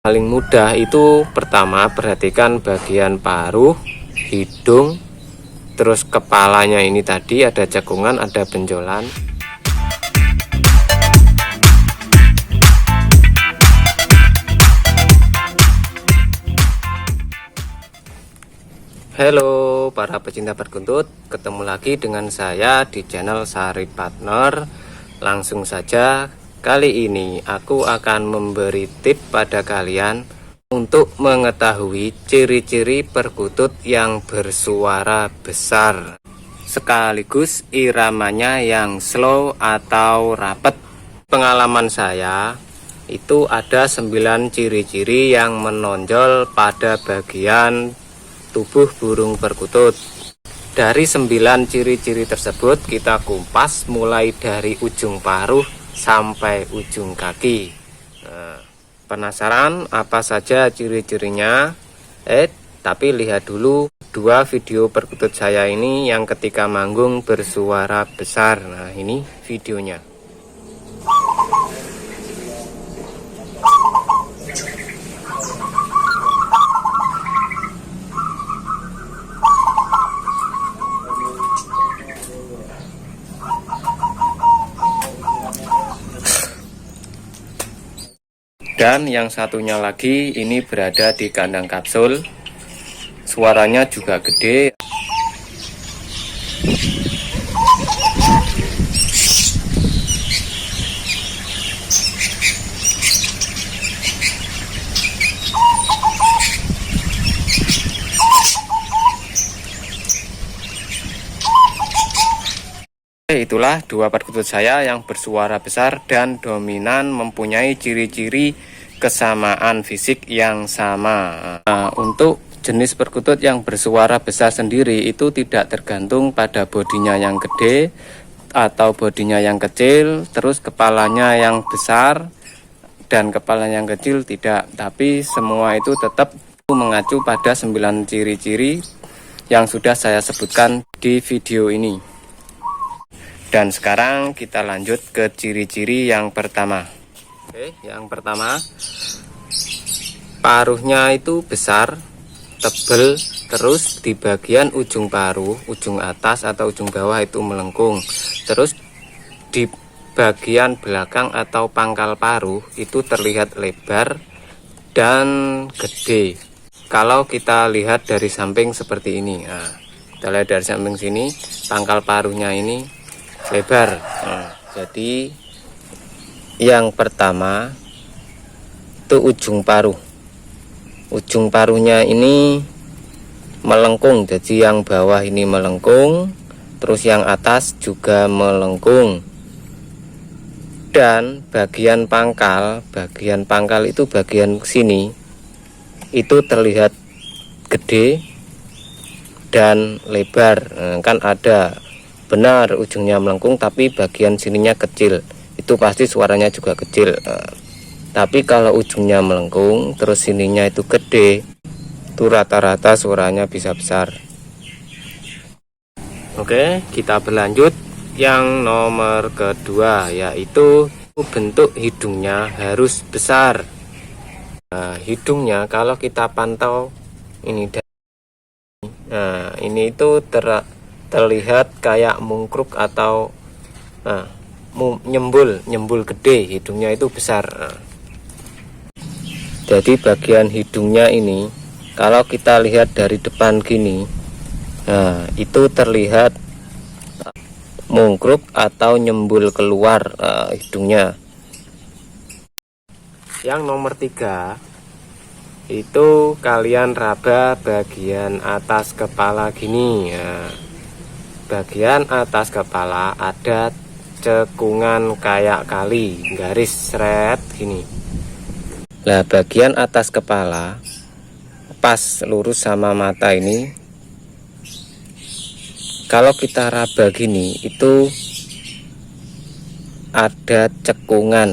Paling mudah itu pertama perhatikan bagian paruh, hidung, terus kepalanya ini tadi ada cekungan, ada benjolan. Halo para pecinta berkuntut, ketemu lagi dengan saya di channel Sari Partner. Langsung saja, kali ini aku akan memberi tip pada kalian untuk mengetahui ciri-ciri perkutut yang bersuara besar, sekaligus iramanya yang slow atau rapet. Pengalaman saya itu ada 9 ciri-ciri yang menonjol pada bagian tubuh burung perkutut. Dari 9 ciri-ciri tersebut kita kumpas mulai dari ujung paruh sampai ujung kaki. Penasaran apa saja ciri-cirinya? Tapi lihat dulu 2 video perkutut saya ini yang ketika manggung bersuara besar. Nah, ini videonya. Dan yang satunya lagi ini berada di kandang kapsul. Suaranya juga gede. Itulah 2 perkutut saya yang bersuara besar dan dominan, mempunyai ciri-ciri kesamaan fisik yang sama. Untuk jenis perkutut yang bersuara besar sendiri itu tidak tergantung pada bodinya yang gede atau bodinya yang kecil, terus kepalanya yang besar dan kepalanya yang kecil tidak, tapi semua itu tetap mengacu pada 9 ciri-ciri yang sudah saya sebutkan di video ini. Dan sekarang kita lanjut ke ciri-ciri yang pertama. Yang pertama, paruhnya itu besar, tebal, terus di bagian ujung paruh, ujung atas atau ujung bawah itu melengkung. Terus di bagian belakang atau pangkal paruh itu terlihat lebar dan gede. Kalau kita lihat dari samping seperti ini. Nah, kita lihat dari samping sini, pangkal paruhnya ini lebar. Jadi yang pertama itu ujung paruh. Ujung paruhnya ini melengkung, jadi yang bawah ini melengkung, terus yang atas juga melengkung. Dan bagian pangkal itu bagian sini itu terlihat gede dan lebar. Kan ada benar ujungnya melengkung tapi bagian sininya kecil, itu pasti suaranya juga kecil. Tapi kalau ujungnya melengkung terus sininya itu gede, itu rata-rata suaranya bisa besar. Oke, kita berlanjut yang nomor kedua, yaitu bentuk hidungnya harus besar. Hidungnya kalau kita pantau ini, ini itu terlihat kayak mungkruk atau nyembul gede, hidungnya itu besar. Jadi bagian hidungnya ini kalau kita lihat dari depan gini, itu terlihat mungkruk atau nyembul keluar hidungnya. Yang nomor 3 itu kalian raba bagian atas kepala gini. Bagian atas kepala ada cekungan kayak kali, garis seret gini. Nah, bagian atas kepala pas lurus sama mata ini, kalau kita raba gini itu ada cekungan.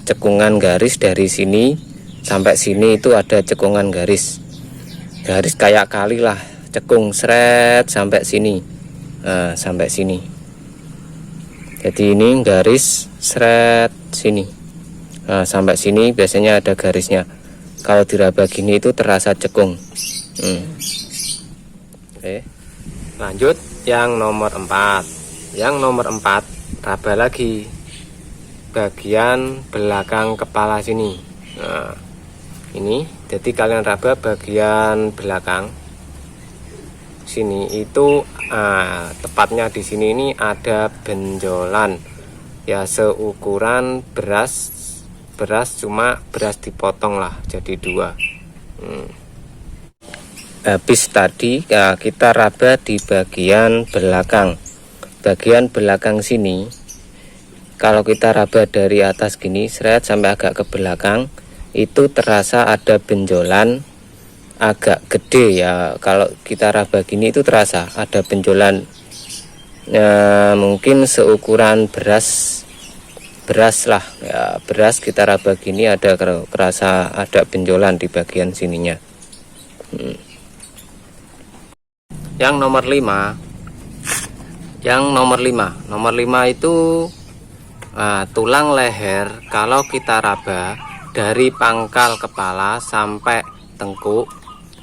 Cekungan garis dari sini sampai sini itu ada cekungan garis kayak kali lah, cekung seret sampai sini. Sampai sini. Jadi ini garis seret sini. Sampai sini biasanya ada garisnya. Kalau diraba gini itu terasa cekung. Oke, lanjut yang nomor 4. Yang nomor 4, raba lagi bagian belakang kepala sini. Nah, ini jadi kalian raba bagian belakang sini itu, tepatnya di sini ini ada benjolan ya, seukuran beras, cuma beras dipotong lah jadi 2. Habis tadi ya, kita raba di bagian belakang sini. Kalau kita raba dari atas gini seret sampai agak ke belakang, itu terasa ada benjolan agak gede ya. Kalau kita raba gini itu terasa ada benjolan mungkin seukuran beras lah ya, beras kita raba gini ada kerasa ada benjolan di bagian sininya. Yang nomor 5 itu tulang leher. Kalau kita raba dari pangkal kepala sampai tengkuk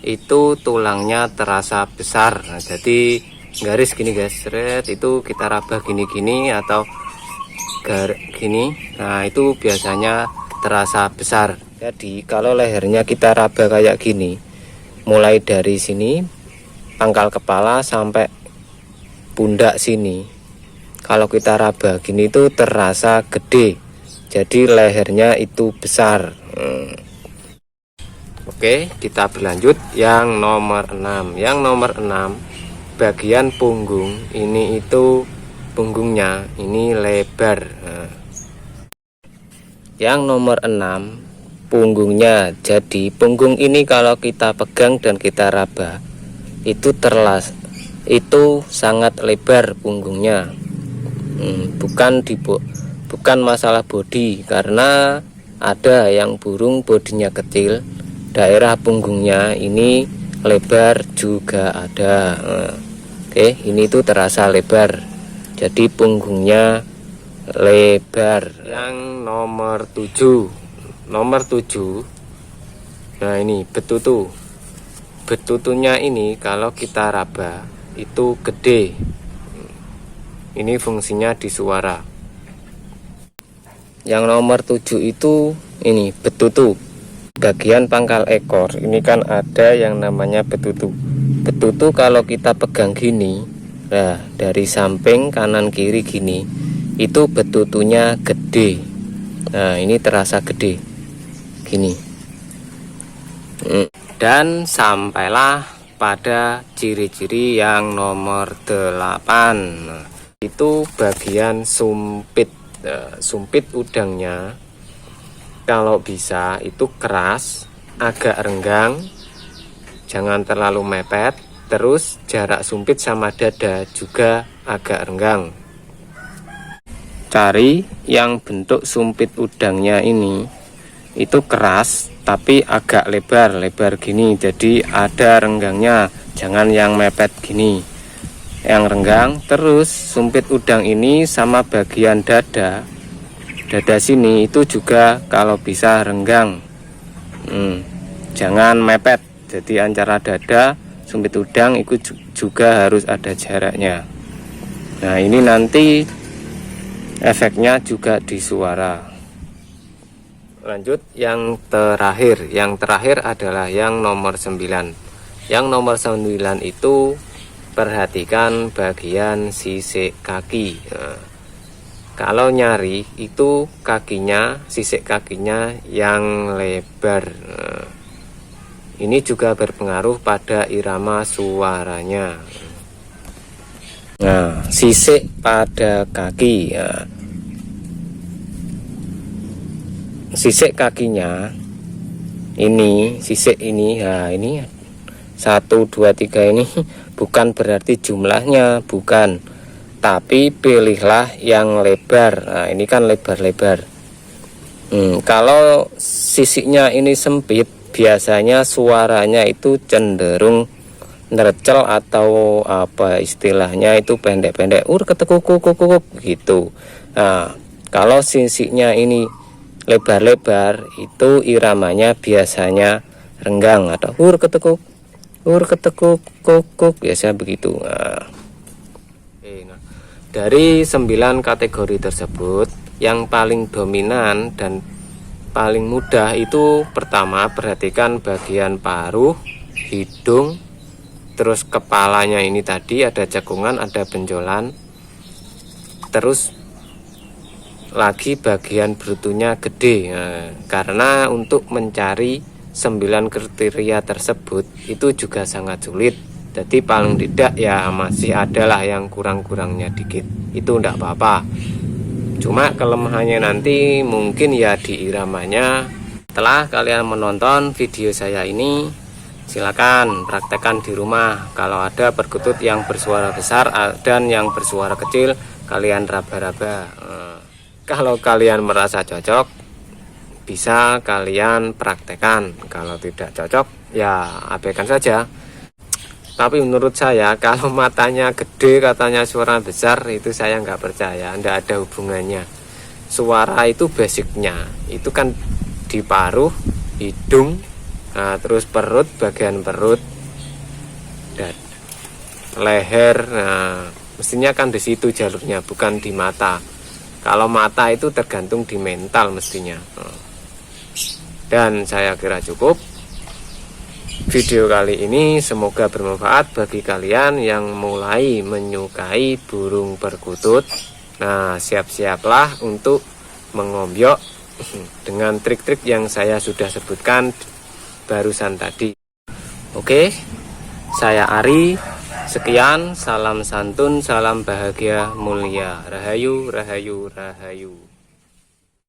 itu tulangnya terasa besar. Nah, jadi garis gini guys, seret, itu kita raba gini atau gini, nah itu biasanya terasa besar. Jadi kalau lehernya kita raba kayak gini, mulai dari sini pangkal kepala sampai pundak sini, kalau kita raba gini itu terasa gede, jadi lehernya itu besar. Oke, kita berlanjut yang nomor 6. Yang nomor 6, bagian punggung ini itu punggungnya ini lebar. Yang nomor 6, punggungnya. Jadi punggung ini kalau kita pegang dan kita raba itu sangat lebar punggungnya. Bukan masalah bodi, karena ada yang burung bodinya kecil, daerah punggungnya ini lebar juga ada. Oke, ini tuh terasa lebar, jadi punggungnya lebar. Yang nomor 7, nah ini betutunya ini kalau kita raba itu gede. Ini fungsinya di suara. Yang nomor 7 itu ini betutu, bagian pangkal ekor. Ini kan ada yang namanya betutu. Betutu kalau kita pegang gini, nah dari samping kanan kiri gini, itu betutunya gede. Nah ini terasa gede gini. Dan sampailah pada ciri-ciri yang nomor 8. Itu bagian sumpit. Sumpit udangnya kalau bisa itu keras, agak renggang, jangan terlalu mepet. Terus jarak sumpit sama dada juga agak renggang. Cari yang bentuk sumpit udangnya ini itu keras tapi agak lebar gini, jadi ada renggangnya, jangan yang mepet gini, yang renggang. Terus sumpit udang ini sama bagian dada sini itu juga kalau bisa renggang, jangan mepet. Jadi antara dada sumpit udang itu juga harus ada jaraknya. Nah ini nanti efeknya juga di suara. Lanjut yang terakhir adalah yang nomor 9. Yang nomor 9 itu perhatikan bagian sisik kaki. Nah, kalau nyari itu kakinya, sisik kakinya yang lebar. Nah, ini juga berpengaruh pada irama suaranya. Nah, sisik pada kaki ya. Sisik kakinya ini, sisik ini, nah ini 1, 2, 3 ini bukan berarti jumlahnya, bukan, tapi pilihlah yang lebar. Nah ini kan lebar-lebar. Kalau sisiknya ini sempit, biasanya suaranya itu cenderung nerecel atau apa istilahnya itu pendek-pendek, ketekuk gitu. Nah kalau sisiknya ini lebar-lebar itu iramanya biasanya renggang atau hur ketekuk kuk kuk, biasa begitu. Nah, dari 9 kategori tersebut yang paling dominan dan paling mudah itu pertama, perhatikan bagian paruh, hidung, terus kepalanya ini tadi ada cekungan, ada benjolan, terus lagi bagian brutunya gede. Karena untuk mencari 9 kriteria tersebut itu juga sangat sulit. Jadi paling tidak ya masih adalah yang kurang-kurangnya dikit, itu enggak apa-apa. Cuma kelemahannya nanti mungkin ya di iramanya. Setelah kalian menonton video saya ini, silakan praktekkan di rumah. Kalau ada perkutut yang bersuara besar dan yang bersuara kecil, kalian raba-raba. Kalau kalian merasa cocok, bisa kalian praktekkan. Kalau tidak cocok, ya abaikan saja. Tapi menurut saya kalau matanya gede katanya suara besar, itu saya nggak percaya, nggak ada hubungannya. Suara itu basicnya itu kan di paruh, hidung, nah, terus perut, bagian perut dan leher. Nah, mestinya kan di situ jalurnya, bukan di mata. Kalau mata itu tergantung di mental mestinya. Dan saya kira cukup video kali ini, semoga bermanfaat bagi kalian yang mulai menyukai burung perkutut. Nah, siap-siaplah untuk mengombyok dengan trik-trik yang saya sudah sebutkan barusan tadi. Oke, saya Ari. Sekian, salam santun, salam bahagia mulia. Rahayu, rahayu, rahayu.